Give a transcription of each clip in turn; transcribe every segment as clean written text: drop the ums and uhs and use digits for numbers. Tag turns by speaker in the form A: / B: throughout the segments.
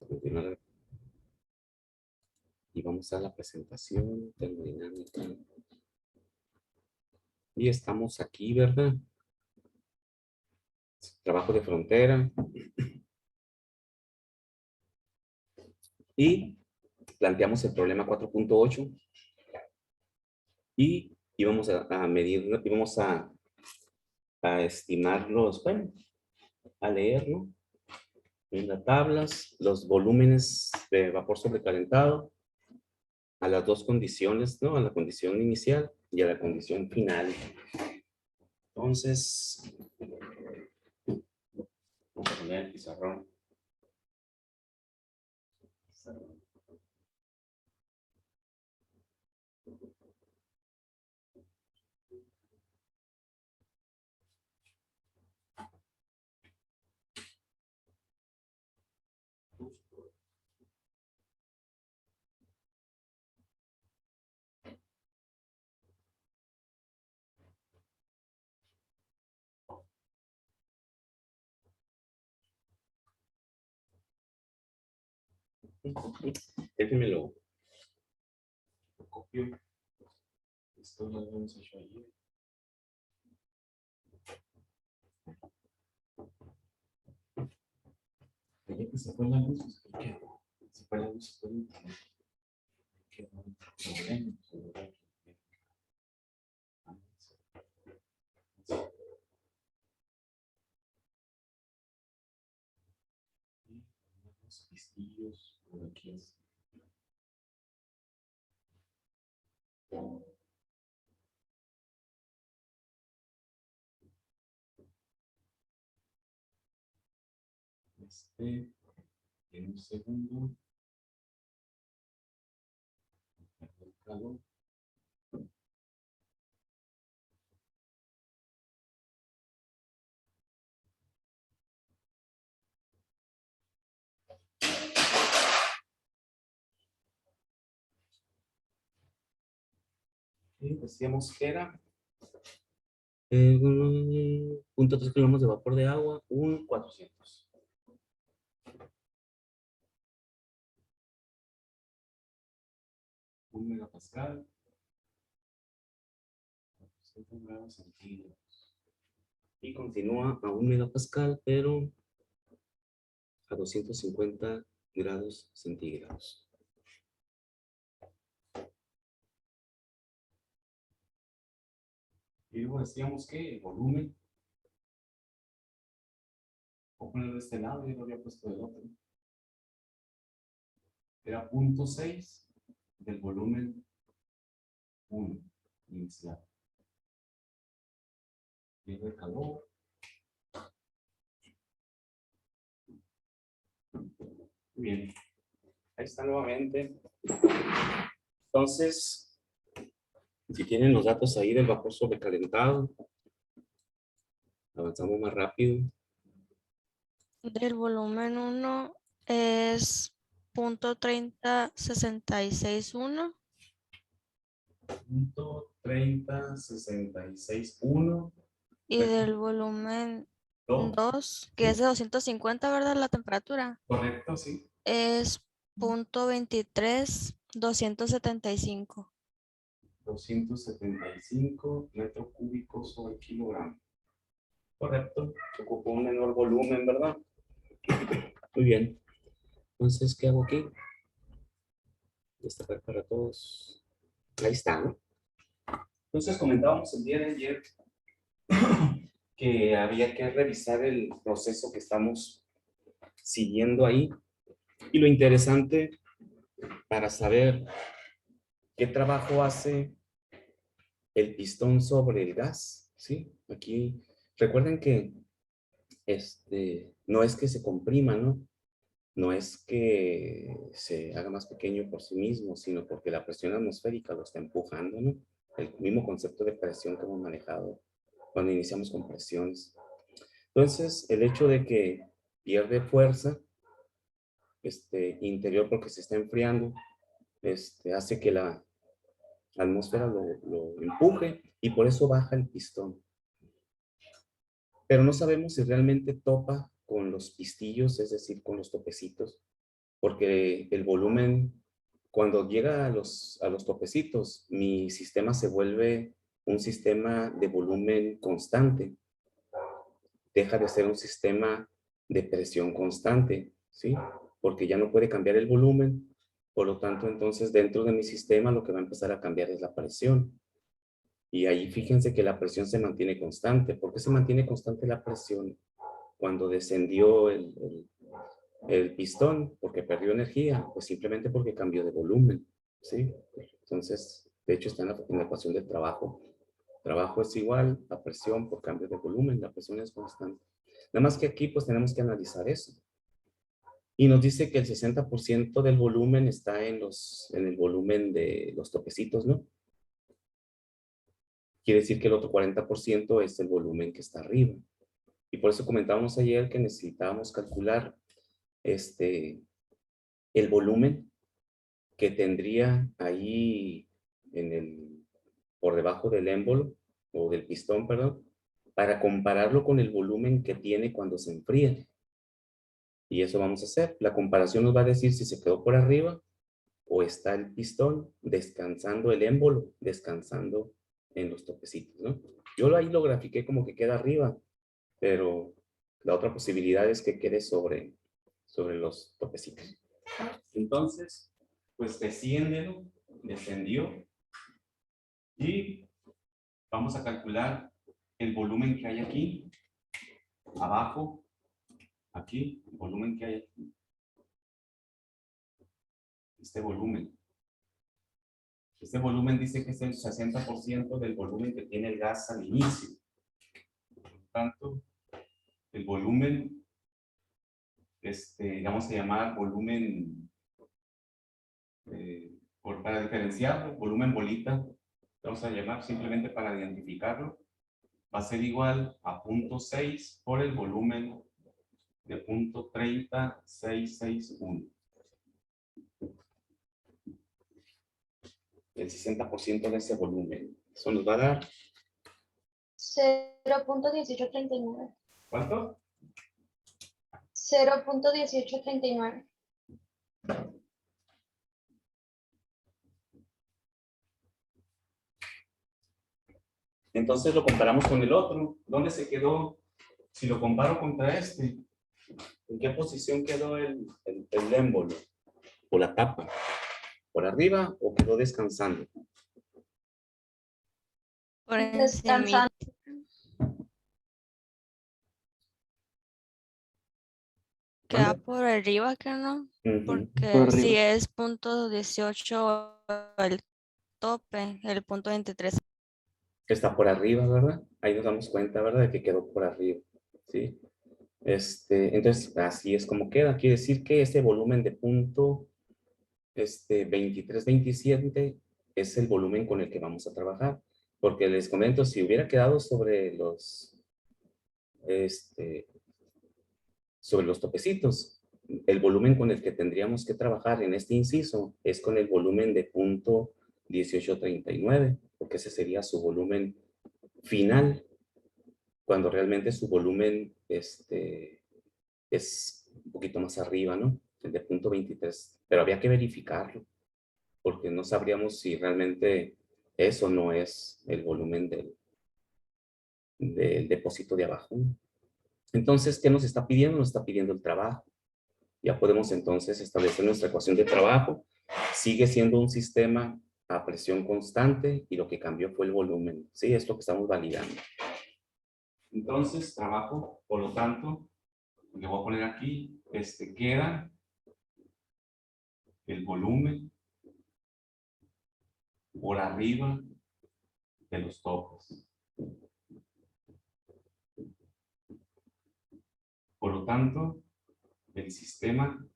A: Continuar. Y vamos a la presentación termodinámica. Y estamos aquí, ¿verdad? Trabajo de frontera. Y planteamos el problema 4.8. Y íbamos a medir, íbamos a estimar los, bueno, a leerlo en las tablas, los volúmenes de vapor sobrecalentado a las dos condiciones, ¿no? A la condición inicial y a la condición final. Entonces, vamos a poner el pizarrón. Déjenme lo copio. Esto lo habíamos hecho ayer. Ya que se fue la luz, ¿qué? Se fue la luz, qué problema. Los pistillos por aquí. En un segundo. El calor. Y decíamos que era 0.3 kilogramos de vapor de agua, un 400. Un megapascal. 400 grados centígrados. Y continúa a 1 megapascal, pero a 250 grados centígrados. Y luego decíamos que el volumen, voy a poner de este lado, yo lo había puesto del otro, era 0.6 del volumen 1 inicial. Y el calor. Muy bien. Ahí está nuevamente. Entonces, si tienen los datos ahí del vapor sobrecalentado, avanzamos más rápido.
B: Del volumen 1 es 0.30661.
A: 0.30661.
B: Y del volumen 2, que es de 250, ¿verdad? La temperatura.
A: Correcto, sí.
B: Es 0.23275.
A: 275 metros cúbicos sobre kilogramo. Correcto. Ocupó un menor volumen, ¿verdad? Muy bien. Entonces, ¿qué hago aquí? Destacar para todos. Ahí está, ¿no? Entonces, comentábamos el día de ayer que había que revisar el proceso que estamos siguiendo ahí. Y lo interesante para saber qué trabajo hace el pistón sobre el gas, ¿sí? Aquí, recuerden que no es que se comprima, ¿no? No es que se haga más pequeño por sí mismo, sino porque la presión atmosférica lo está empujando, ¿no? El mismo concepto de presión que hemos manejado cuando iniciamos con presiones. Entonces, el hecho de que pierde fuerza interior porque se está enfriando, hace que la atmósfera lo empuje y por eso baja el pistón. Pero no sabemos si realmente topa con los pistillos, es decir, con los topecitos, porque el volumen, cuando llega a los topecitos, mi sistema se vuelve un sistema de volumen constante. Deja de ser un sistema de presión constante, ¿sí? Porque ya no puede cambiar el volumen, por lo tanto, entonces, dentro de mi sistema lo que va a empezar a cambiar es la presión. Y ahí fíjense que la presión se mantiene constante. ¿Por qué se mantiene constante la presión? Cuando descendió el pistón, porque perdió energía, pues simplemente porque cambió de volumen, ¿sí? Entonces, de hecho, está en la ecuación del trabajo. Trabajo es igual a presión por cambio de volumen, la presión es constante. Nada más que aquí, pues tenemos que analizar eso. Y nos dice que el 60% del volumen está en el volumen de los topecitos, ¿no? Quiere decir que el otro 40% es el volumen que está arriba. Y por eso comentábamos ayer que necesitábamos calcular el volumen que tendría ahí por debajo del émbolo, o del pistón, perdón, para compararlo con el volumen que tiene cuando se enfría. Y eso vamos a hacer. La comparación nos va a decir si se quedó por arriba o está el pistón descansando, el émbolo descansando en los topecitos, ¿no? Yo ahí lo grafiqué como que queda arriba, pero la otra posibilidad es que quede sobre los topecitos. Entonces, pues descendió y vamos a calcular el volumen que hay aquí, abajo, aquí, el volumen que hay aquí. Este volumen. Este volumen dice que es el 60% del volumen que tiene el gas al inicio. Por lo tanto, el volumen, vamos a llamar volumen, para diferenciarlo, volumen bolita, vamos a llamar simplemente para identificarlo, va a ser igual a 0.6 por el volumen de 0.30661. El 60% de ese volumen. Eso nos va a dar
C: 0.1839.
A: ¿cuánto?
C: 0.1839.
A: Entonces lo comparamos con el otro. ¿Dónde se quedó? Si lo comparo contra este, ¿en qué posición quedó el émbolo? ¿O la tapa? ¿Por arriba o quedó descansando?
B: Por encima.
C: Descansando.
B: Queda por arriba, que no,
A: Ujú.
B: porque
D: Por
B: si
D: arriba.
B: es 0.18 el tope, el 0.23.
A: Está por arriba, ¿verdad? Ahí nos damos cuenta, ¿verdad? De que quedó por arriba, ¿sí? Entonces, así es como queda. Quiere decir que ese volumen de punto 23-27 es el volumen con el que vamos a trabajar. Porque les comento, si hubiera quedado sobre los topecitos, el volumen con el que tendríamos que trabajar en este inciso es con el volumen de punto 1839, porque ese sería su volumen final, cuando realmente su volumen es un poquito más arriba, ¿no? El de punto 23, pero había que verificarlo, porque no sabríamos si realmente eso no es el volumen del depósito de abajo. Entonces, ¿qué nos está pidiendo? Nos está pidiendo el trabajo. Ya podemos entonces establecer nuestra ecuación de trabajo. Sigue siendo un sistema a presión constante y lo que cambió fue el volumen. Sí, es lo que estamos validando. Entonces, trabajo, por lo tanto, le voy a poner aquí, queda el volumen por arriba de los topos. Por lo tanto, el sistema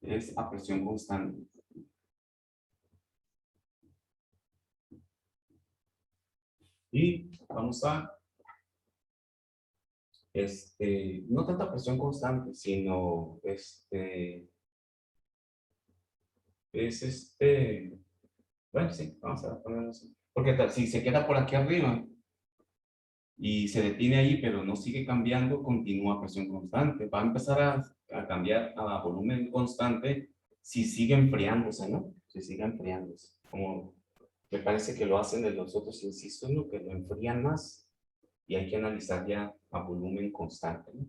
A: es a presión constante. Y vamos a, no tanta presión constante, sino, bueno, sí, vamos a ponerlo así. Porque si se queda por aquí arriba, y se detiene ahí, pero no sigue cambiando, continúa a presión constante. Va a empezar a cambiar a volumen constante si sigue enfriándose, ¿no? Si sigue enfriándose. Como me parece que lo hacen de los otros incisos, ¿no? Que lo enfrían más y hay que analizar ya a volumen constante, ¿no?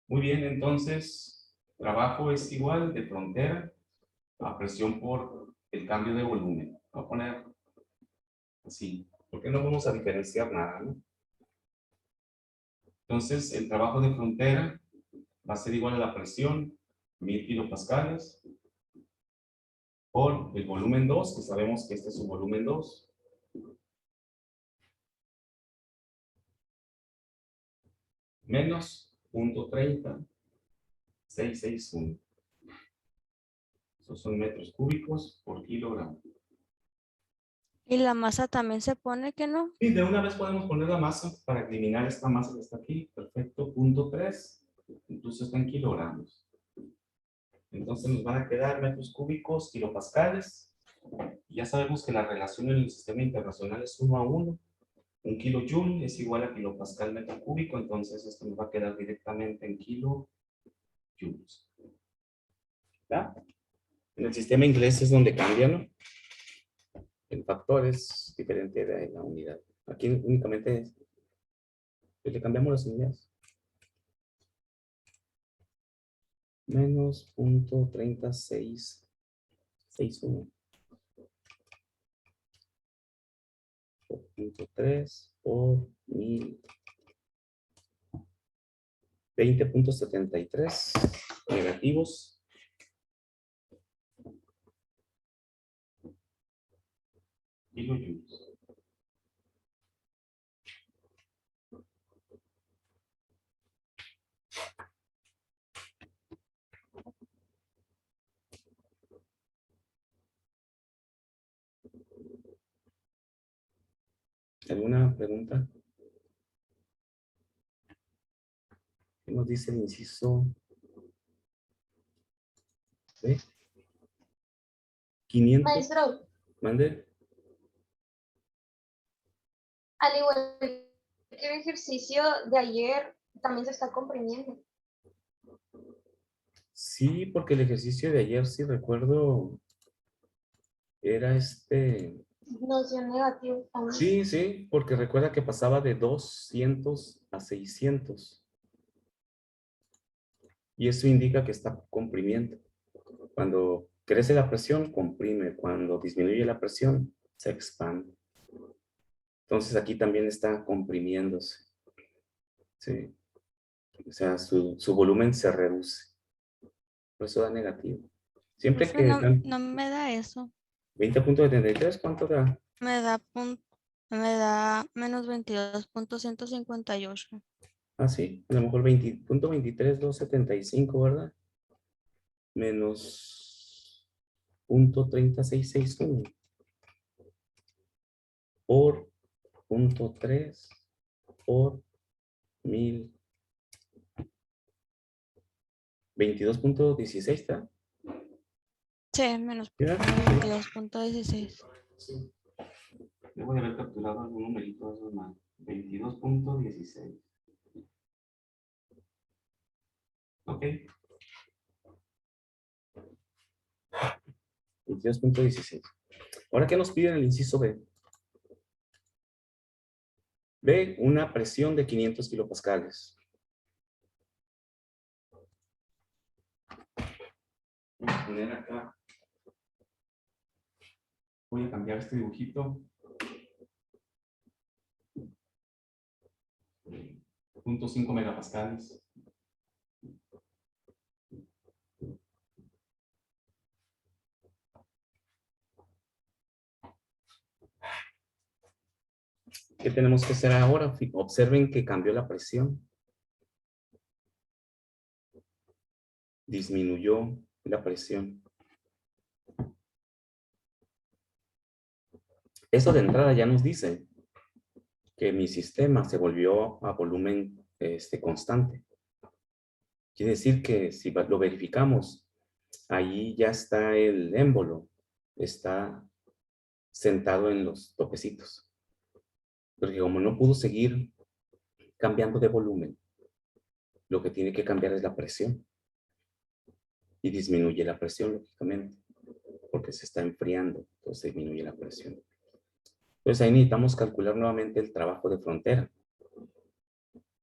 A: Muy bien, entonces, trabajo es igual de frontera a presión por el cambio de volumen. Voy a poner así, porque no vamos a diferenciar nada, ¿no? Entonces, el trabajo de frontera va a ser igual a la presión, 1000 kilopascales, por el volumen 2, que sabemos que este es su volumen 2, menos 0.30661. Esos son metros cúbicos por kilogramo.
B: Y la masa también se pone que no.
A: Y de una vez podemos poner la masa para eliminar esta masa que está aquí. Perfecto, 0.3. Incluso está en kilogramos. Entonces nos van a quedar metros cúbicos, kilopascales. Ya sabemos que la relación en el sistema internacional es 1 a 1. Un kilojoule es igual a kilopascal metro cúbico. Entonces esto nos va a quedar directamente en kilojoules. ¿Ya? En el sistema inglés es donde cambia, ¿no? El factor es diferente de la unidad. Aquí únicamente le cambiamos las unidades. Menos 0.3661 por 0.3 por 1000. 20.73 negativos. Kilojoules. ¿Alguna pregunta? ¿Qué nos dice el inciso B? 500.
C: Maestro,
A: Mande.
C: al igual que el ejercicio de ayer, también se está comprimiendo.
A: Sí, porque el ejercicio de ayer, sí recuerdo, era
C: Noción negativa también.
A: Sí, sí, porque recuerda que pasaba de 200 a 600. Y eso indica que está comprimiendo. Cuando crece la presión, comprime. Cuando disminuye la presión, se expande. Entonces aquí también está comprimiéndose. Sí. O sea, su volumen se reduce. Por eso da negativo. Siempre
B: Profe,
A: que
B: no,
A: dan
B: no me da eso.
A: 20.73, ¿cuánto da?
B: Me da, me da menos 22.158.
A: Ah, sí, a lo mejor 20.23,275, ¿verdad? Menos 0.30661 por 0.3 por 1000. 22.16, ¿está?
B: Sí, menos
A: ¿Ya?
B: 22.16.
A: Sí. Debo de haber capturado algún numerito de esos más. 22.16. Ok. 22.16. Ahora, ¿qué nos piden el inciso B? B, una presión de 500 kilopascales. Voy a poner acá. Voy a cambiar este dibujito. 0.5 megapascales. ¿Qué tenemos que hacer ahora? Observen que cambió la presión. Disminuyó la presión. Eso de entrada ya nos dice que mi sistema se volvió a volumen constante. Quiere decir que si lo verificamos, ahí ya está el émbolo, está sentado en los topecitos. Porque como no pudo seguir cambiando de volumen. Lo que tiene que cambiar es la presión. Y disminuye la presión, lógicamente, porque se está enfriando, entonces disminuye la presión. Entonces ahí necesitamos calcular nuevamente el trabajo de frontera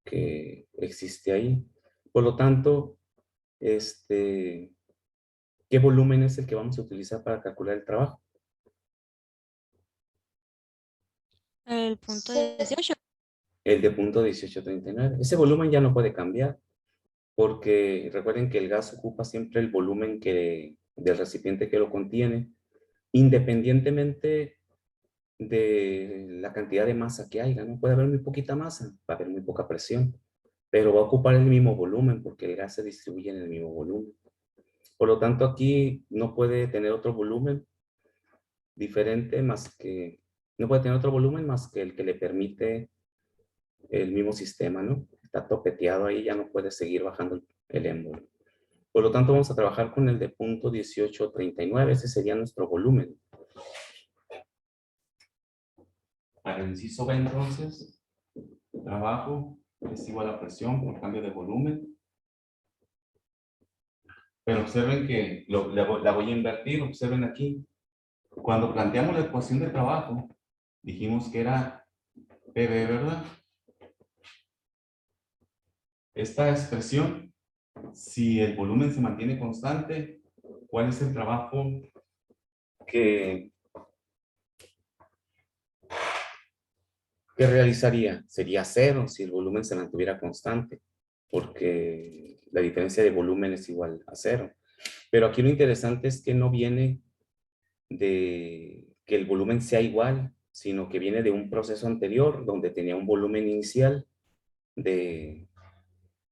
A: que existe ahí. Por lo tanto, ¿qué volumen es el que vamos a utilizar para calcular el trabajo?
B: El punto
C: Sí.
B: 18.
A: El de punto 1839. Ese volumen ya no puede cambiar, porque recuerden que el gas ocupa siempre el volumen del recipiente que lo contiene, independientemente de la cantidad de masa que haya, ¿no? Puede haber muy poquita masa, va a haber muy poca presión, pero va a ocupar el mismo volumen porque el gas se distribuye en el mismo volumen. Por lo tanto, aquí no puede tener otro volumen diferente no puede tener otro volumen más que el que le permite el mismo sistema, ¿no? Está topeteado ahí, ya no puede seguir bajando el émbolo. Por lo tanto, vamos a trabajar con el de punto 1839, ese sería nuestro volumen. Para el inciso B, entonces, trabajo es igual a presión por cambio de volumen. Pero observen que la voy a invertir, observen aquí. Cuando planteamos la ecuación de trabajo, dijimos que era PV, ¿verdad? Esta expresión, si el volumen se mantiene constante, ¿cuál es el trabajo que realizaría? Sería cero si el volumen se mantuviera constante, porque la diferencia de volumen es igual a cero. Pero aquí lo interesante es que no viene de que el volumen sea igual, sino que viene de un proceso anterior donde tenía un volumen inicial de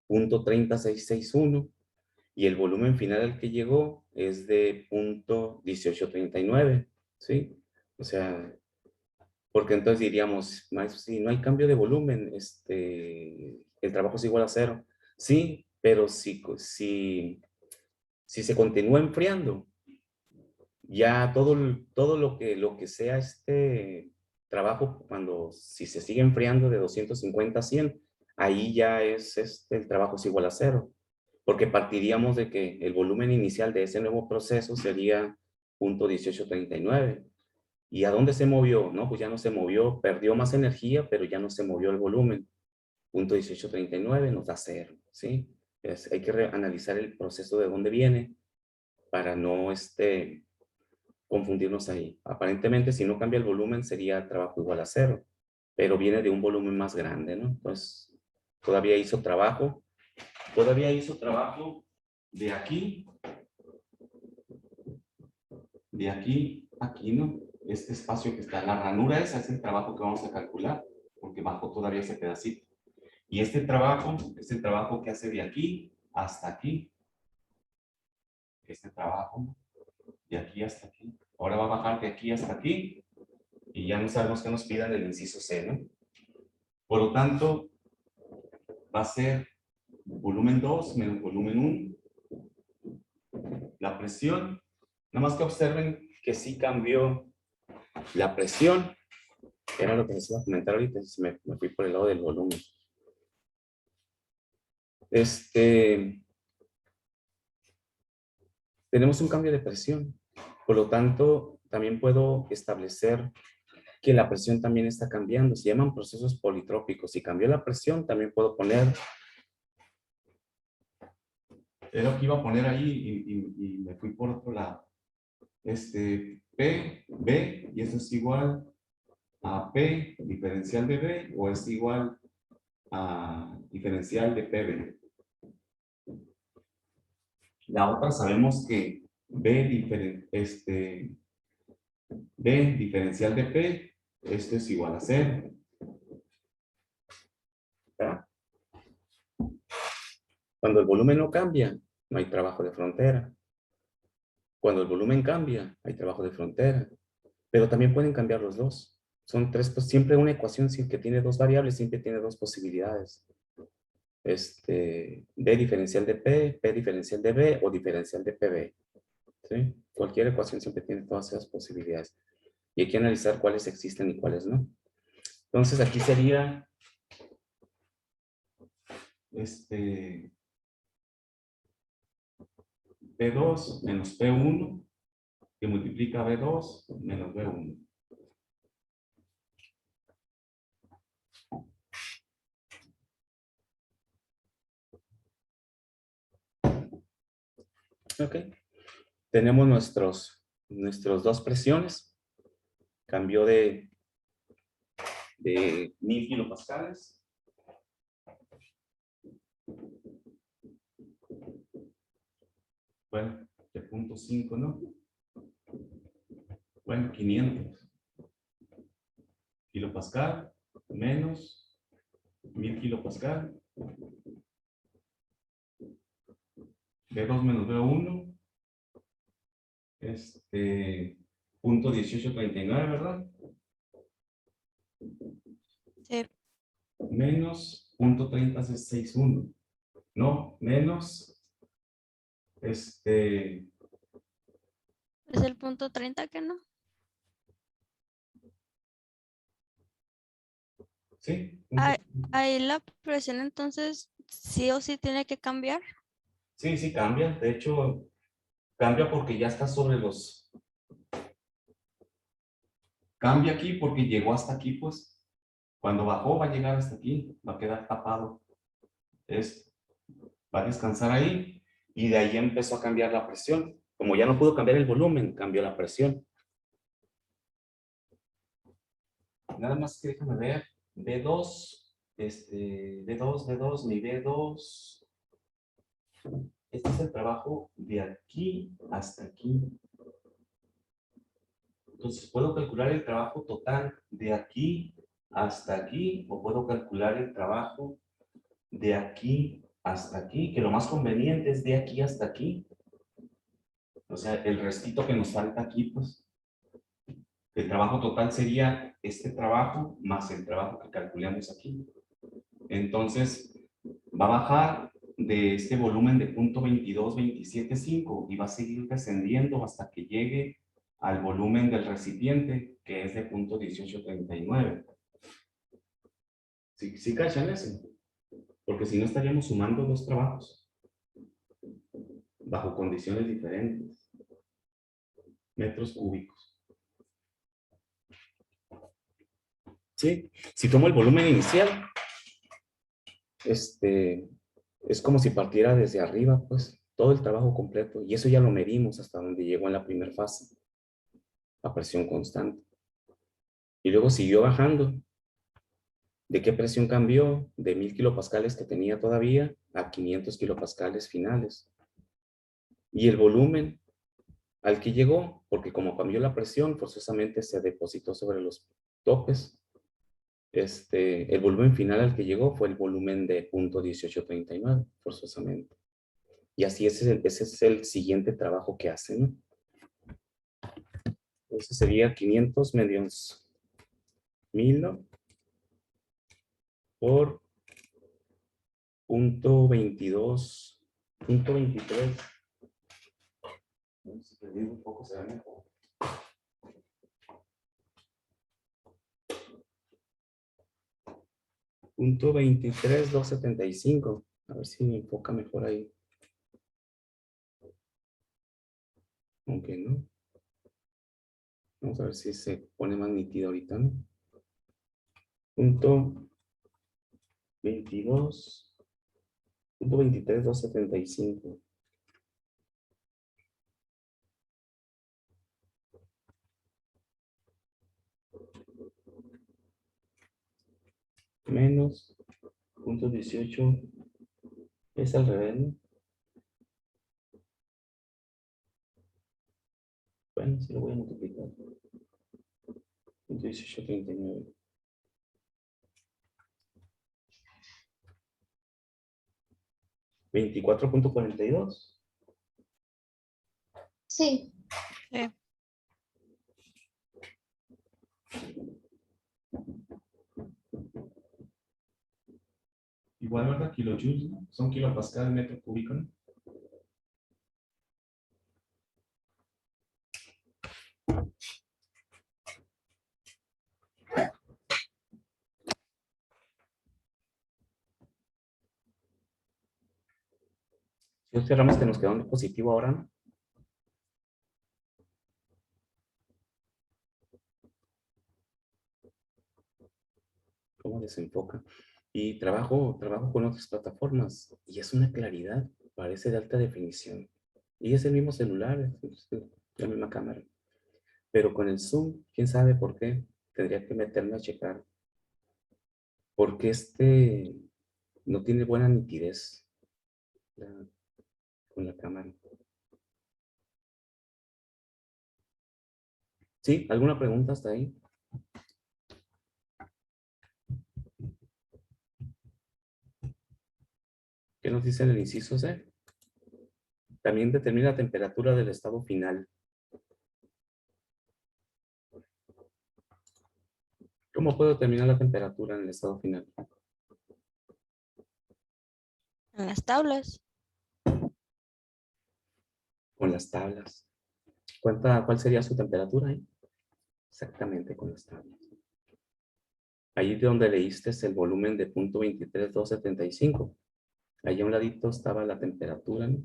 A: 0.30661 y el volumen final al que llegó es de 0.1839, ¿sí? O sea, porque entonces diríamos, maestro, si no hay cambio de volumen, el trabajo es igual a cero. Sí, pero si se continúa enfriando, ya todo lo que sea trabajo, si se sigue enfriando de 250 a 100, ahí ya es el trabajo es igual a cero, porque partiríamos de que el volumen inicial de ese nuevo proceso sería 0.1839. ¿Y a dónde se movió? No, pues ya no se movió, perdió más energía, pero ya no se movió el volumen. 0.1839 nos da cero, ¿sí? Hay que analizar el proceso de dónde viene para no confundirnos ahí. Aparentemente, si no cambia el volumen, sería trabajo igual a cero, pero viene de un volumen más grande, ¿no? Pues todavía hizo trabajo de aquí a aquí, ¿no? Este espacio que está, la ranura esa es el trabajo que vamos a calcular, porque bajo todavía ese pedacito. Y este trabajo es el trabajo que hace de aquí hasta aquí. Este trabajo de aquí hasta aquí. Ahora va a bajar de aquí hasta aquí y ya no sabemos qué nos pidan del inciso C, ¿no? Por lo tanto, va a ser volumen 2 menos volumen 1. La presión, nada más que observen que sí cambió la presión. Era lo que les iba a comentar ahorita, me fui por el lado del volumen. Tenemos un cambio de presión. Por lo tanto, también puedo establecer que la presión también está cambiando. Se llaman procesos politrópicos. Si cambió la presión, también puedo poner... Era lo que iba a poner ahí y me fui por otro lado. P, B, y eso es igual a P diferencial de B, o es igual a diferencial de PB. La otra sabemos que B diferencial de P, esto es igual a 0. ¿Verdad? Cuando el volumen no cambia, no hay trabajo de frontera. Cuando el volumen cambia, hay trabajo de frontera. Pero también pueden cambiar los dos. Son tres, pues siempre una ecuación que tiene dos variables, siempre tiene dos posibilidades. B diferencial de P, P diferencial de B o diferencial de PB. ¿Sí? Cualquier ecuación siempre tiene todas esas posibilidades. Y hay que analizar cuáles existen y cuáles no. Entonces aquí sería B2 menos P1 que multiplica B2 menos B1. Ok. Tenemos nuestros dos presiones. Cambió de 1000 kilopascales. Bueno, de 0.5, ¿no? Bueno, 500 kilopascal menos 1000 kilopascal. B2 menos B1. 0.1839, ¿verdad?
B: Sí.
A: Menos 0.3061. No, menos
B: Es el punto 30 que no.
A: sí,
B: Ahí la presión entonces sí o sí tiene que cambiar.
A: sí cambia. De hecho, cambia porque ya está sobre los. Cambia aquí porque llegó hasta aquí, pues. Cuando bajó va a llegar hasta aquí, va a quedar tapado. Va a descansar ahí y de ahí empezó a cambiar la presión. Como ya no pudo cambiar el volumen, cambió la presión. Nada más que déjame ver. B2, B2, mi B2. Este es el trabajo de aquí hasta aquí. Entonces, ¿puedo calcular el trabajo total de aquí hasta aquí? ¿O puedo calcular el trabajo de aquí hasta aquí? Que lo más conveniente es de aquí hasta aquí. O sea, el restito que nos falta aquí, pues. El trabajo total sería este trabajo más el trabajo que calculamos aquí. Entonces, va a bajar de este volumen de 0.22275 y va a seguir descendiendo hasta que llegue al volumen del recipiente, que es de 0.1839. ¿Sí cachan eso? Porque si no estaríamos sumando dos trabajos bajo condiciones diferentes. Metros cúbicos. ¿Sí? Si tomo el volumen inicial, es como si partiera desde arriba, pues, todo el trabajo completo. Y eso ya lo medimos hasta donde llegó en la primera fase, a presión constante. Y luego siguió bajando. ¿De qué presión cambió? De 1000 kilopascales que tenía todavía a 500 kilopascales finales. Y el volumen al que llegó, porque como cambió la presión, forzosamente se depositó sobre los topes. El volumen final al que llegó fue el volumen de 0.1839, forzosamente. Y así ese es el siguiente trabajo que hace, ¿no? Entonces sería 500 medios 1000, ¿no? Por 0.22, 0.23. Si te digo un poco, se ve mejor. Punto 23,275. A ver si me enfoca mejor ahí. Aunque no. Vamos a ver si se pone más nítido ahorita, ¿no? Punto 23,275. Menos 0.18. Es al revés, ¿no? Bueno, si lo voy a multiplicar. 0.1839. 24,42.
C: Sí,
B: Sí.
A: Igual, ¿verdad? Kilojoules, ¿no? Son kilopascal metro cúbico, ¿no? Si observamos que nos quedó un positivo ahora, ¿no? ¿Cómo desenfoca? Y trabajo con otras plataformas y es una claridad, parece de alta definición. Y es el mismo celular, es la misma cámara. Pero con el zoom, quién sabe por qué, tendría que meterme a checar. Porque no tiene buena nitidez con la cámara. ¿Sí? ¿Alguna pregunta hasta ahí? ¿Qué nos dice el inciso C? También determina la temperatura del estado final. ¿Cómo puedo determinar la temperatura en el estado final?
B: En las tablas.
A: Con las tablas. ¿Cuál sería su temperatura ahí? Exactamente con las tablas. Ahí de donde leíste es el volumen de 0.23275. Ahí a un ladito estaba la temperatura, ¿no?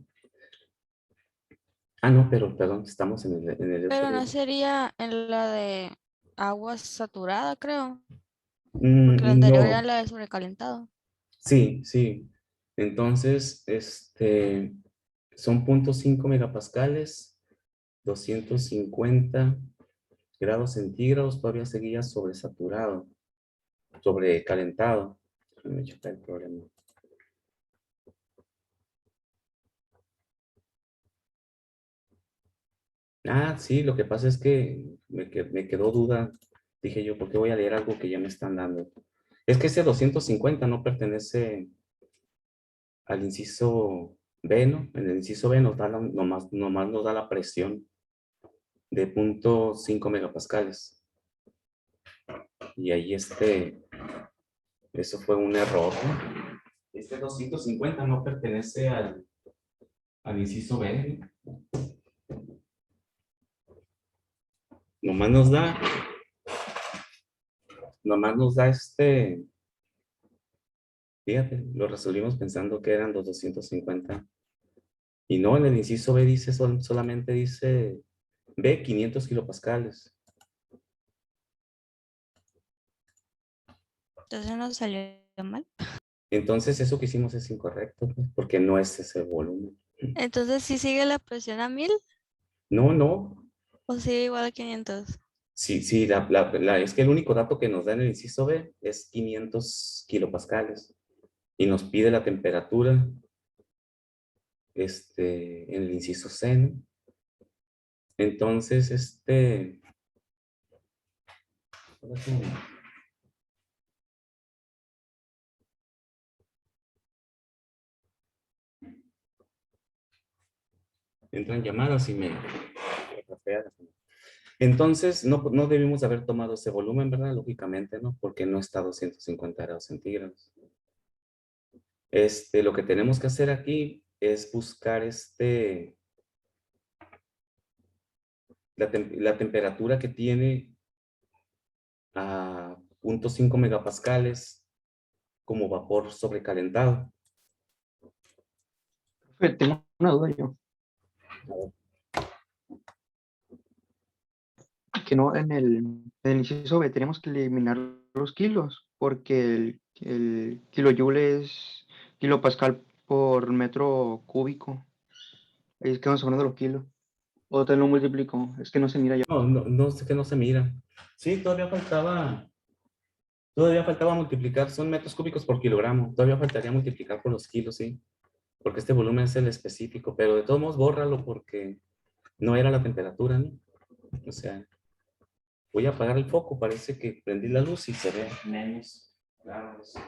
A: Ah, no, pero perdón, estamos en el
B: Pero no
A: otro.
B: sería en la de agua saturada, creo. Porque la anterior era
A: No,
B: la de sobrecalentado.
A: sí, sí. Entonces, son 0.5 megapascales, 250 grados centígrados, todavía seguía sobresaturado, sobrecalentado. Déjame checar el problema. Ah, sí, lo que pasa es que me quedó duda. Dije yo, ¿por qué voy a leer algo que ya me están dando? Es que ese 250 no pertenece al inciso B, ¿no? En el inciso B nos da nomás nos da la presión de 0.5 megapascales. Y ahí eso fue un error, ¿no? Este 250 no pertenece al inciso B. Nomás nos da, nomás nos da fíjate, lo resolvimos pensando que eran los 250. Y no, en el inciso B dice, solamente dice B, 500 kilopascales.
B: Entonces no salió mal.
A: Entonces eso que hicimos es incorrecto, pues, porque no es ese volumen.
B: Entonces sí sigue la presión a 1000
A: No, no.
B: o sigue igual a 500.
A: Sí, sí, es que el único dato que nos da en el inciso B es 500 kilopascales. Y nos pide la temperatura en el inciso C, ¿no? Entonces, entran llamadas y me trapea. Entonces, no debimos haber tomado ese volumen, ¿verdad? Lógicamente, ¿no? Porque no está a 250 grados centígrados. Lo que tenemos que hacer aquí es buscar la temperatura que tiene a 0.5 megapascales como vapor sobrecalentado.
D: Tengo una duda yo. Que no, en el inciso B tenemos que eliminar los kilos, porque el kilojoule es kilopascal por metro cúbico. Ahí es que vamos hablando de los kilos. O te lo multiplico, es que no se mira ya.
A: No, sé que no se mira. Sí, todavía faltaba multiplicar, son metros cúbicos por kilogramo. Todavía faltaría multiplicar por los kilos, sí. Porque este volumen es el específico, pero de todos modos, bórralo porque no era la temperatura, ¿no? O sea, voy a apagar el foco, parece que prendí la luz y se ve menos claro eso.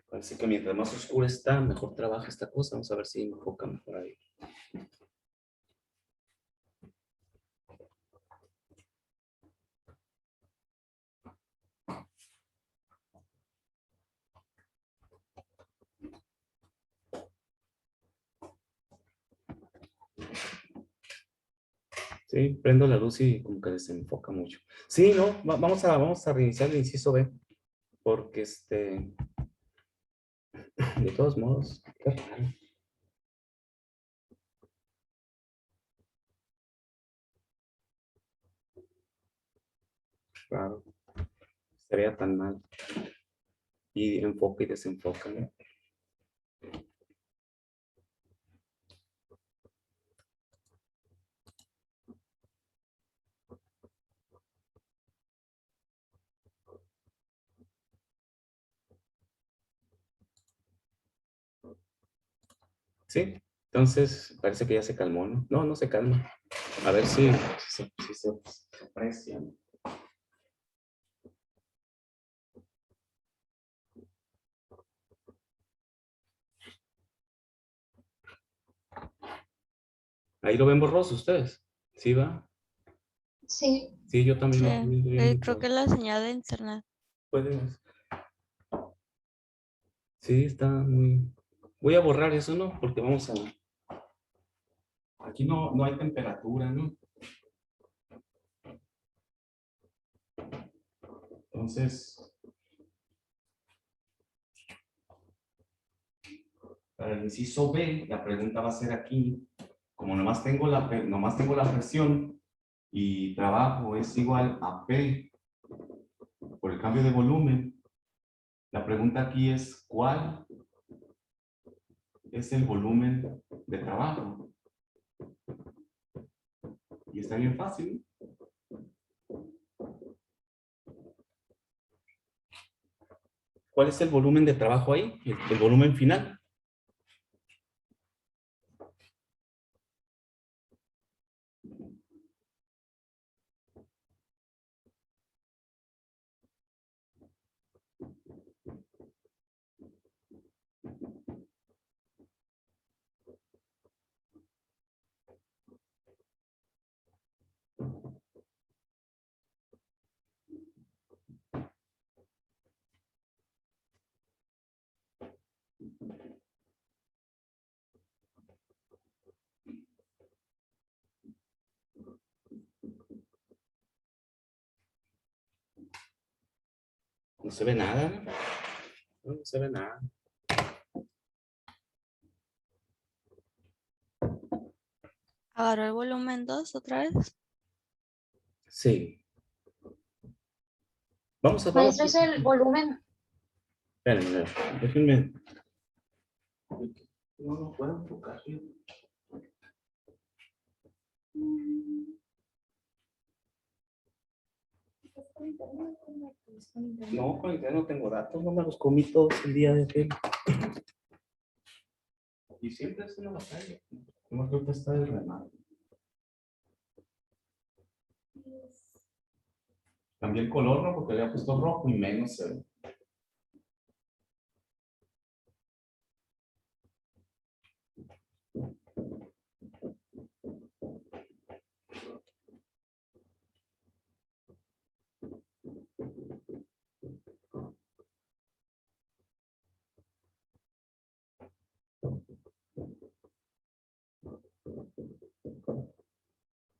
A: Parece que mientras más oscura está, mejor trabaja esta cosa. Vamos a ver si enfoca mejor ahí. Sí, prendo la luz y como que desenfoca mucho. Sí, no, vamos a reiniciar el inciso B, porque De todos modos, qué raro. Claro, estaría tan mal. Y enfoca y desenfoca, ¿no? Sí, entonces parece que ya se calmó, ¿no? No, no se calma. A ver si se aprecia, ¿no? Ahí lo ven borroso ustedes. ¿Sí va?
C: Sí.
A: Sí, yo también
B: Sí,
A: lo estoy viendo bien
B: creo que
A: borroso.
B: es la señal de internet.
A: Puedes. Sí, está muy. Voy a borrar eso, ¿no? Porque vamos a. Aquí no hay temperatura, ¿no? Entonces, para el inciso B, la pregunta va a ser aquí. Como nomás tengo la presión y trabajo es igual a P por el cambio de volumen. La pregunta aquí es, ¿cuál es el volumen de trabajo? Y está bien fácil. ¿Cuál es el volumen de trabajo ahí? El volumen final. No se ve nada, ¿no? No se ve nada.
B: ¿Agarró el volumen 2 otra vez?
A: Sí. Vamos.
C: Maestro, es el volumen.
A: Espérenme, déjenme. No puedo enfocar. No, con internet no tengo datos, no me los comí todos el día de aquel. Y siempre es una batalla. No creo que está el remate. Cambié el color, ¿no? Porque le había puesto rojo y menos se ve.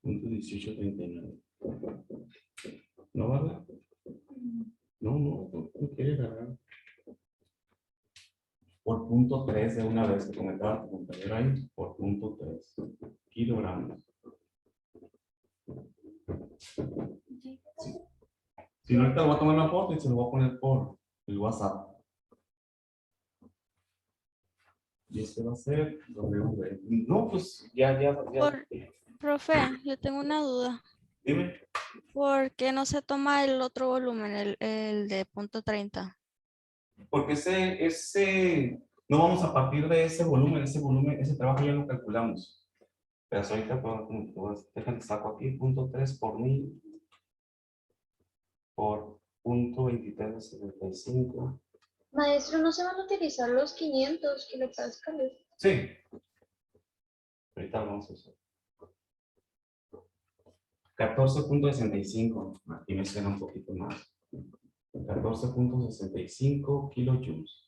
A: Punto 1839. ¿No va a ver? No quiere agarrar. Por punto 3 de una vez que comentaba tu compañero ahí, por punto 3 kilogramos. Si no, ahorita voy a tomar una foto y se lo voy a poner por el WhatsApp. Y este va a ser W. No, pues ya.
B: Profe, yo tengo una duda.
A: Dime.
B: ¿Por qué no se toma el otro volumen, el de punto 30?
A: Porque no vamos a partir de ese volumen, ese trabajo ya lo calculamos. Pero ahorita, déjame saco aquí, punto 3 por 1000 por punto 23,75.
C: Maestro, no se van a utilizar los 500 kilopascales.
A: Sí. Ahorita lo vamos a usar. 14,65. Aquí me suena un poquito más. 14,65 kilojoules.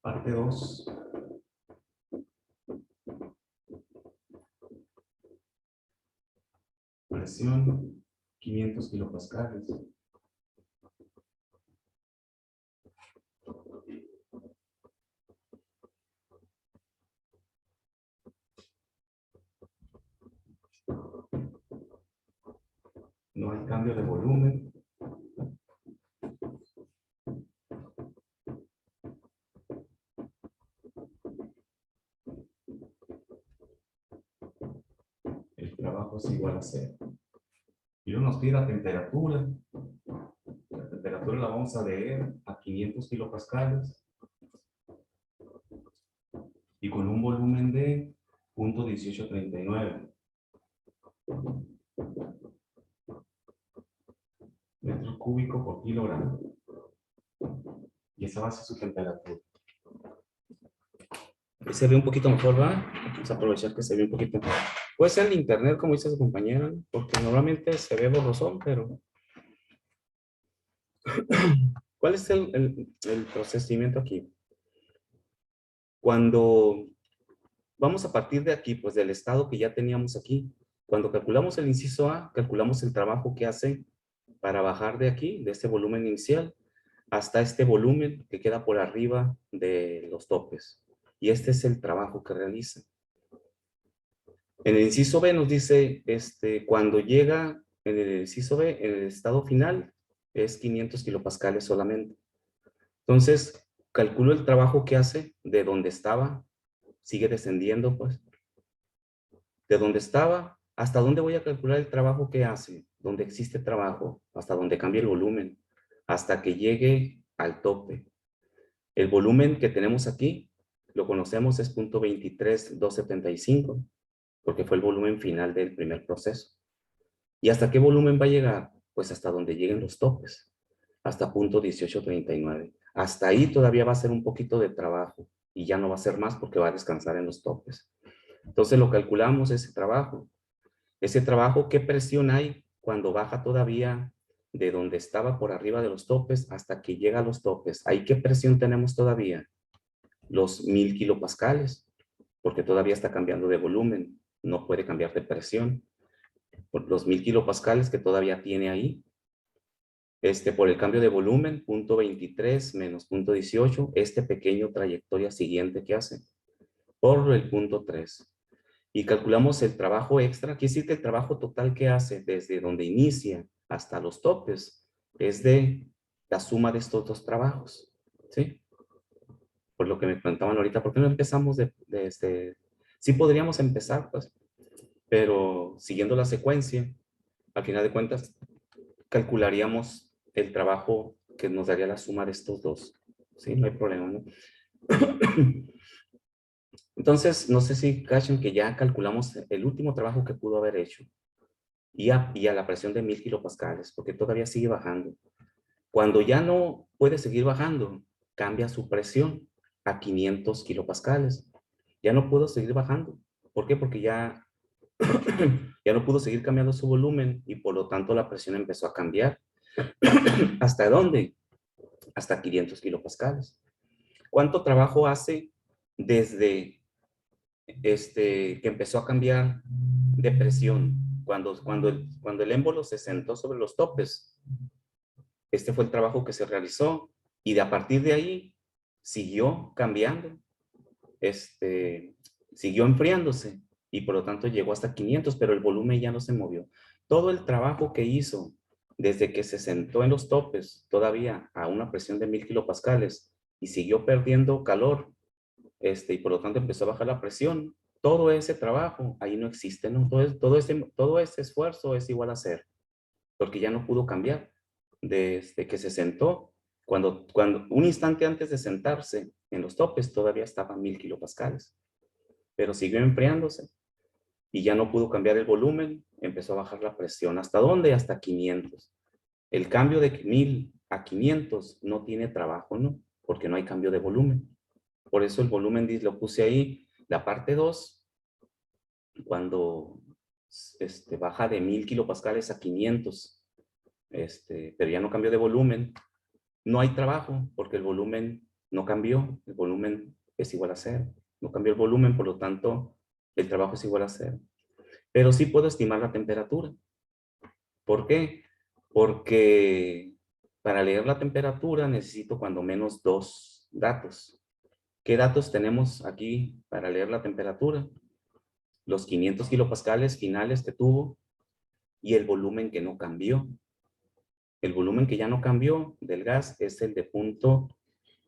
A: Parte 2. Presión 500 kilopascales. No hay cambio de volumen. El trabajo es igual a 0. Y luego nos pide la temperatura. La temperatura la vamos a leer a 500 kilopascales. Y con un volumen de 0.1839 metros cúbicos por kilogramo. Y esa va a ser su temperatura. Ahí se ve un poquito mejor, ¿va? Vamos a aprovechar que se ve un poquito mejor. Puede ser el internet, como dice su compañera, porque normalmente se ve borrosón, pero... ¿Cuál es el procedimiento aquí? Cuando vamos a partir de aquí, pues del estado que ya teníamos aquí, cuando calculamos el inciso A, calculamos el trabajo que hace para bajar de aquí, de este volumen inicial, hasta este volumen que queda por arriba de los topes. Y este es el trabajo que realiza. En el inciso B nos dice, cuando llega en el inciso B, en el estado final, es 500 kilopascales solamente. Entonces, calculo el trabajo que hace de donde estaba, sigue descendiendo, pues. De donde estaba, ¿hasta dónde voy a calcular el trabajo que hace? Donde existe trabajo, hasta donde cambie el volumen, hasta que llegue al tope. El volumen que tenemos aquí, lo conocemos, es 0.23275, porque fue el volumen final del primer proceso. ¿Y hasta qué volumen va a llegar? Pues hasta donde lleguen los topes, hasta 0.1839. Hasta ahí todavía va a ser un poquito de trabajo, y ya no va a ser más porque va a descansar en los topes. Entonces lo calculamos ese trabajo. Ese trabajo, ¿qué presión hay cuando baja todavía de donde estaba por arriba de los topes hasta que llega a los topes? ¿Ahí qué presión tenemos todavía? Los 1000 kilopascales, porque todavía está cambiando de volumen, no puede cambiar de presión. Por los 1000 kilopascales que todavía tiene ahí, por el cambio de volumen, 0.23 menos 0.18, pequeño trayectoria siguiente que hace, por el 0.3. Y calculamos el trabajo extra, quiere decir que el trabajo total que hace desde donde inicia hasta los topes es de la suma de estos dos trabajos, ¿sí? Por lo que me preguntaban ahorita, ¿por qué no empezamos desde...? Sí podríamos empezar, pues, pero siguiendo la secuencia, al final de cuentas, calcularíamos el trabajo que nos daría la suma de estos dos, ¿sí? No hay problema, ¿no? Entonces, no sé si cachen que ya calculamos el último trabajo que pudo haber hecho y a la presión de 1000 kilopascales, porque todavía sigue bajando. Cuando ya no puede seguir bajando, cambia su presión a 500 kilopascales. Ya no puedo seguir bajando. ¿Por qué? Porque ya, ya no pudo seguir cambiando su volumen y por lo tanto la presión empezó a cambiar. ¿Hasta dónde? Hasta 500 kilopascales. ¿Cuánto trabajo hace desde que empezó a cambiar de presión? Cuando el émbolo se sentó sobre los topes, este fue el trabajo que se realizó y a partir de ahí siguió cambiando, siguió enfriándose y por lo tanto llegó hasta 500, pero el volumen ya no se movió. Todo el trabajo que hizo desde que se sentó en los topes todavía a una presión de 1000 kilopascales y siguió perdiendo calor, y por lo tanto empezó a bajar la presión, todo ese trabajo ahí no existe, ¿no? Todo ese esfuerzo es igual a cero, porque ya no pudo cambiar desde que se sentó. Cuando un instante antes de sentarse en los topes todavía estaba a 1000 kilopascales, pero siguió enfriándose y ya no pudo cambiar el volumen, empezó a bajar la presión. ¿Hasta dónde? Hasta 500. El cambio de 1000 a 500 no tiene trabajo, ¿no? Porque no hay cambio de volumen. Por eso el volumen lo puse ahí. La parte 2, cuando baja de 1000 kilopascales a 500, pero ya no cambió de volumen, no hay trabajo porque el volumen no cambió. El volumen es igual a 0. No cambió el volumen, por lo tanto, el trabajo es igual a 0. Pero sí puedo estimar la temperatura. ¿Por qué? Porque para leer la temperatura necesito cuando menos 2 datos. ¿Qué datos tenemos aquí para leer la temperatura? Los 500 kilopascales finales que tuvo y el volumen que no cambió. El volumen que ya no cambió del gas es el de punto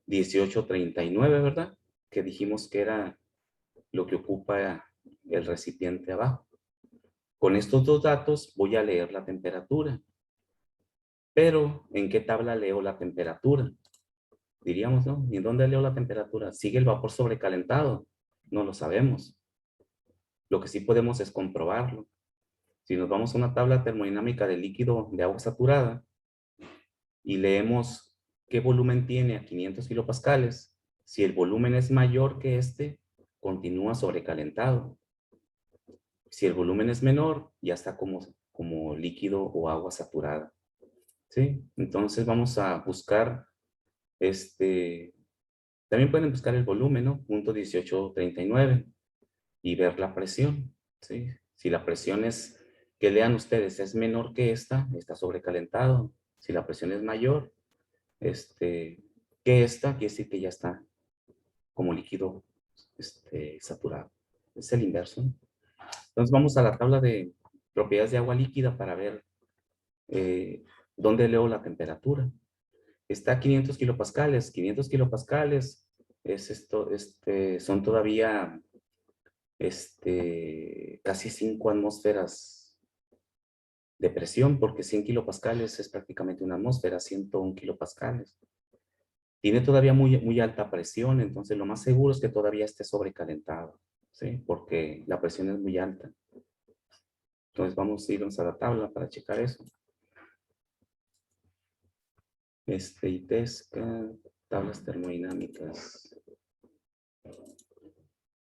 A: 1839, ¿verdad? Que dijimos que era lo que ocupa el recipiente abajo. Con estos dos datos voy a leer la temperatura. Pero, ¿en qué tabla leo la temperatura? Diríamos, ¿no? ¿Y en dónde leo la temperatura? ¿Sigue el vapor sobrecalentado? No lo sabemos. Lo que sí podemos es comprobarlo. Si nos vamos a una tabla termodinámica de líquido de agua saturada y leemos qué volumen tiene a 500 kilopascales, si el volumen es mayor que este, continúa sobrecalentado. Si el volumen es menor, ya está como líquido o agua saturada. ¿Sí? Entonces vamos a buscar, también pueden buscar el volumen, ¿no? Punto 1839 y ver la presión, ¿sí? Si la presión es, que lean ustedes, es menor que esta, está sobrecalentado. Si la presión es mayor, que esta, quiere decir que ya está como líquido, saturado. Es el inverso, ¿no? Entonces vamos a la tabla de propiedades de agua líquida para ver dónde leo la temperatura. Está a 500 kilopascales. 500 kilopascales es esto, son todavía casi 5 atmósferas de presión, porque 100 kilopascales es prácticamente una atmósfera, 101 kilopascales. Tiene todavía muy alta presión, entonces lo más seguro es que todavía esté sobrecalentado, ¿sí? Porque la presión es muy alta. Entonces vamos a irnos a la tabla para checar eso. ITESCA, tablas termodinámicas,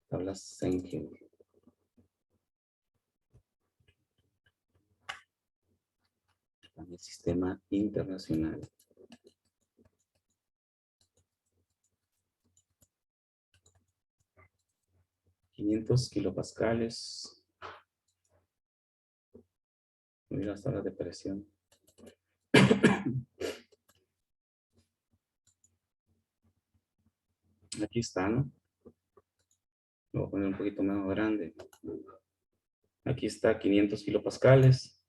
A: tablas Sengen. El sistema internacional. $500 kilopascales. Mira las tablas de presión. Aquí está, ¿no? Lo voy a poner un poquito más grande. Aquí está 500 kilopascales.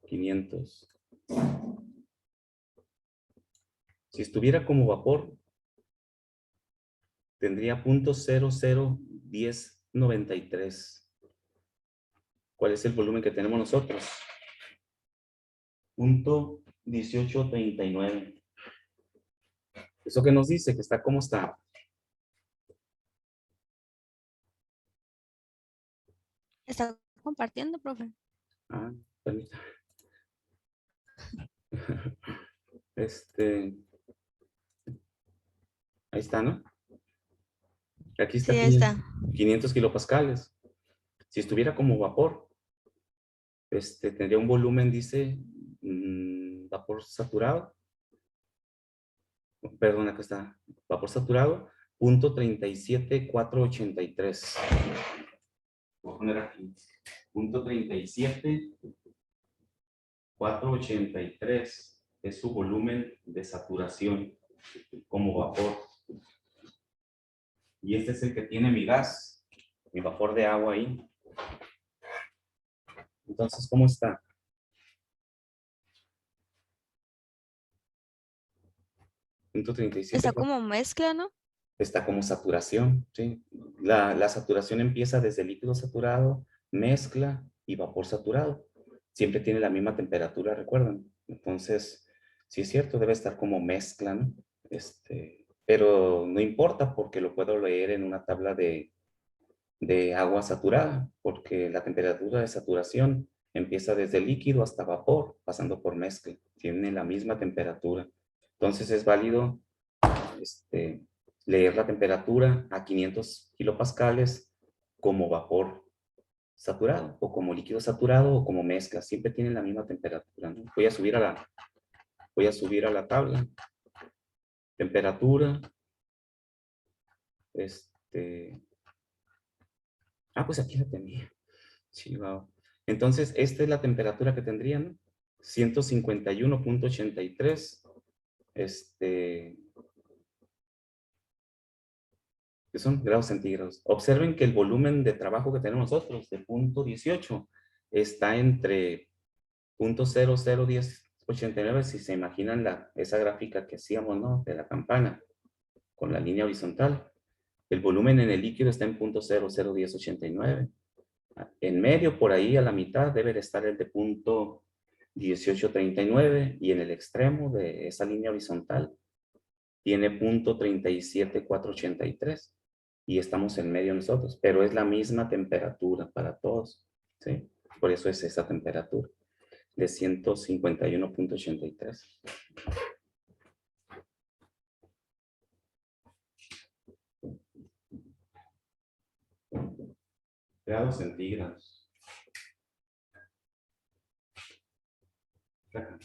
A: 500. Si estuviera como vapor, tendría .001093. ¿Cuál es el volumen que tenemos nosotros? .1839. ¿Eso qué nos dice? Que está como está.
B: Está compartiendo, profe.
A: Ah, permítame. Ahí está, ¿no? Aquí está
B: Sí, ahí está.
A: 500 kilopascales. Si estuviera como vapor, tendría un volumen, dice, vapor saturado. Perdón, acá está. Vapor saturado, .37483. Voy a poner aquí. .37483 es su volumen de saturación como vapor. Y este es el que tiene mi gas, mi vapor de agua ahí. Entonces, ¿cómo está? .37.
B: Está como mezcla, ¿no?
A: Está como saturación, ¿sí? La saturación empieza desde líquido saturado, mezcla y vapor saturado. Siempre tiene la misma temperatura, recuerdan. Entonces, sí es cierto, debe estar como mezcla, ¿no? Pero no importa porque lo puedo leer en una tabla de agua saturada, porque la temperatura de saturación empieza desde líquido hasta vapor, pasando por mezcla. Tiene la misma temperatura. Entonces es válido leer la temperatura a 500 kilopascales como vapor saturado o como líquido saturado o como mezcla. Siempre tienen la misma temperatura, ¿no? Voy a subir a la tabla. Temperatura. Pues aquí la tenía. Sí, wow. Entonces, esta es la temperatura que tendrían, 151.83, que son grados centígrados. Observen que el volumen de trabajo que tenemos nosotros, de punto 18, está entre punto 0,01089, si se imaginan esa gráfica que hacíamos, ¿no? De la campana, con la línea horizontal. El volumen en el líquido está en punto 0,01089. En medio, por ahí, a la mitad, debe de estar el de punto 1839, y en el extremo de esa línea horizontal tiene punto 37483, y estamos en medio nosotros, pero es la misma temperatura para todos, ¿sí? Por eso es esa temperatura de 151.83. Grados centígrados.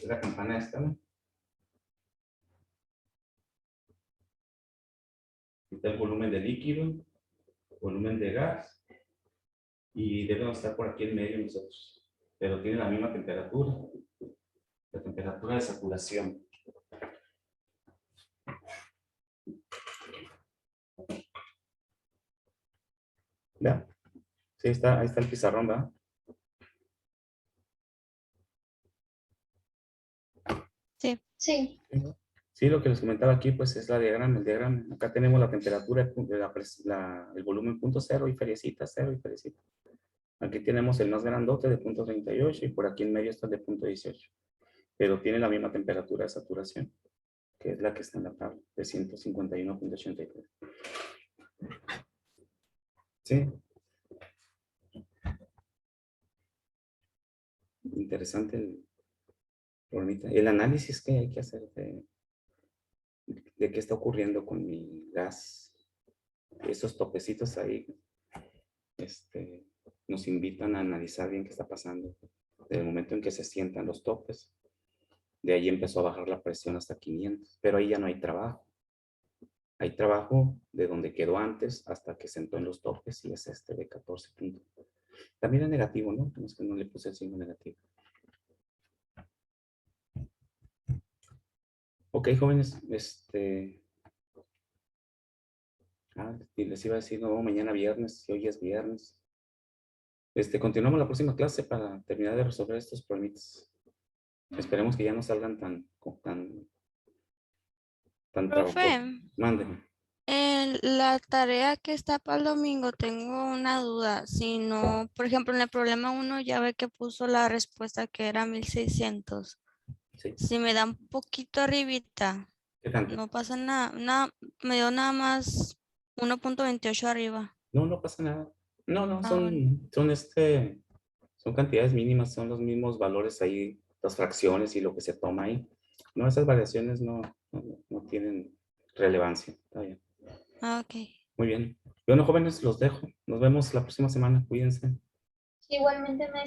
A: La campana esta, ¿no? Está el volumen de líquido, volumen de gas, y debemos estar por aquí en medio nosotros, pero tiene la misma temperatura, la temperatura de saturación. ¿Ya? Sí, ahí está el pizarrón, ¿verdad?
B: Sí.
C: Sí.
A: Sí, lo que les comentaba aquí, pues es el diagrama. Acá tenemos la temperatura, el volumen punto cero y feriecita, cero y feriecita. Aquí tenemos el más grandote de punto 38, y por aquí en medio está el de punto 18. Pero tiene la misma temperatura de saturación, que es la que está en la tabla, de 151.83. Sí. Interesante el análisis que hay que hacer de qué está ocurriendo con mi gas. Esos topecitos ahí nos invitan a analizar bien qué está pasando. Desde el momento en que se sientan los topes, de ahí empezó a bajar la presión hasta 500, pero ahí ya no hay trabajo. Hay trabajo de donde quedó antes hasta que sentó en los topes, y es de 14 puntos. También es negativo, ¿no? Es que no le puse el signo negativo. Ok, jóvenes, y les iba a decir, no, mañana viernes, si hoy es viernes. Continuamos la próxima clase para terminar de resolver estos problemitas. Esperemos que ya no salgan tan
B: Profe,
A: trabajosos. Mándenme.
B: en la tarea que está para el domingo tengo una duda. Si no, por ejemplo, en el problema 1 ya ve que puso la respuesta que era 1600.
A: Sí.
B: Si me da un poquito arribita,
A: ¿Qué tanto?
B: no pasa nada. Me dio nada más 1.28 arriba.
A: No, no pasa nada. No,
B: Ah, bueno.
A: son cantidades mínimas, son los mismos valores ahí, las fracciones y lo que se toma ahí. No, esas variaciones no tienen relevancia. Está bien.
B: Ah, ok.
A: Muy bien. Bueno, jóvenes, los dejo. Nos vemos la próxima semana. Cuídense.
C: Igualmente, maestra.